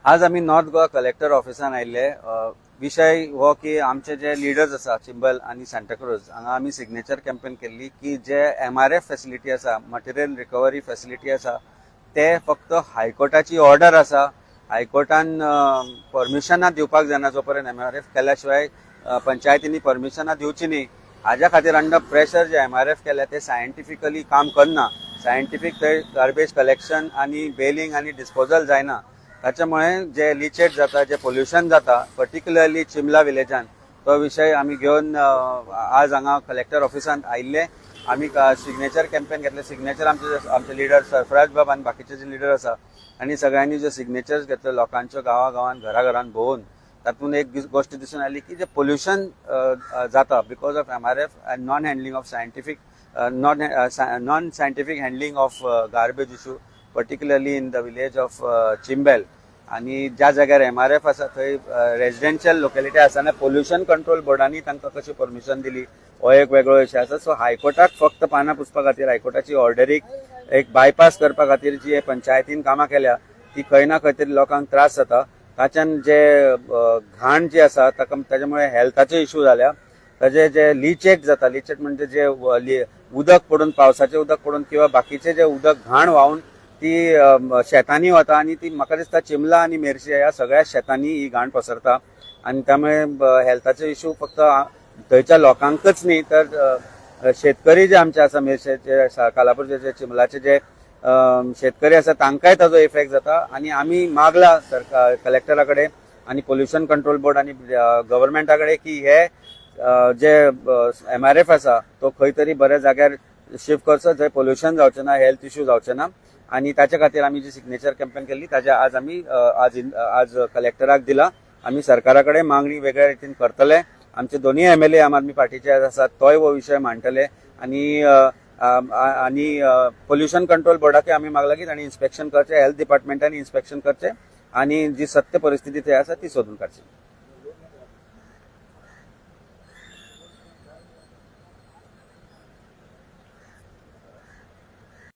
आज आम्ही north Goa collector ऑफिसान आयिल्ले विषय हो की आमचे जे लिडर्स आसा चिंबल आणि सांताक्रूज हांगा आमी सिग्नेचर कॅम्पेन केल्ली की जे MRF फॅसिलिटी आसा मटेरियल रिकवरी फॅसिलिटी आसा ते फक्त हायकोर्टाची ऑर्डर आसा हायकोर्टान परमिशनां दिवपाक जायना जो पर्यंत MRF केल्या शिवाय पंचायतींनी परमिशनां दिवची न्ही हाज्या खातीर अंडर प्रेशर जे MRF केल्या ते सायंटिफिकली काम करना सायंटिफिक ते गार्बेज कलेक्शन आणि बेलिंग आणि डिस्पोजल जायना त्याच्यामुळे जे लिचेट जाता जे पोल्युशन जाता पर्टिक्युलरली चिमला विलेजान तो विषय आम्ही घेऊन आज हांगा कलेक्टर ऑफिसान आयिल्ले आम्ही सिग्नेचर कॅम्पेन घेतले सिग्नेचर आमचे लिडर सरफराज बाब आणि बाकीचे जे लिडर आसा आणि सगळ्यांनी जे सिग्नेचर्स घेतले लोकांच्या गावागावान घराघरान भोवून तातून एक गोष्ट दिसून आली की जे पोल्युशन जाता because of MRF and non handling of scientific non scientific handling of garbage issue particularly in the village of Chimbel आणि ज्या जाग्यार MRF आसा थंय रेजिडेन्शियल लोकेलिटी आसतना पोल्युशन कंट्रोल बोर्डांनी तांकां कशी परमिशन दिली हो एक वेगळो विशय आसा सो हायकोर्टाक फक्त पानां पुसपा खातीर हायकोर्टाची ऑर्डरीक एक बायपास करपा खातीर जी पंचायतीन कामां केल्या ती खंय ना खंय तरी लोकांक त्रास जाता ताच्यान जे घाण जी आसा त्याच्यामुळे हेल्थाचे इश्यू जाल्या ताजे जे लिचेट जाता लिचेट म्हणजे जे उदक पडून पावसाचे उदक पडून किंवा बाकीचे जे उदक घाण व्हावून ती शेतांनी वता आणि ती म्हाका दिसता चिमला आणि मेर्शी ह्या सगळ्या शेतांनी ही घाण पसरता आणि त्यामुळे हेल्थाचे इश्यू फक्त थंयच्या लोकांकच न्ही तर शेतकरी जे आमचे आसा मेर्शेचे कालापूरचे जे चिमलाचे जे शेतकरी आसा तांकांय ताजो इफेक्ट जाता आणि आम्ही मागला सरकार कलेक्टरा कडेन आणि पोल्युशन कंट्रोल बोर्ड आणि गव्हर्नमेंटा कडेन की हे जे MRF आसा तो खंय तरी बऱ्या जाग्यार शिफ्ट करचो जंय पोल्युशन जावचें ना हेल्थ इश्यू जावचे ना आणि त्याच्या खातीर आम्ही जी सिग्नेचर कॅम्पेन केल्ली ताच्या आज आम्ही आज कलेक्टराक दिला आम्ही सरकाराकडे मागणी वेगळ्या रितीन करतले आमचे दोन्ही MLA आम आदमी पार्टीचे आसात तोय हो विषय मांडटले आणि पोल्युशन कंट्रोल बोर्डाक आम्ही मागला की तांणी इन्स्पेक्शन करचे हेल्थ डिपार्टमेंटान इन्स्पेक्शन करचे आणि जी सत्य परिस्थिती थंय आसा ती सोदून काडची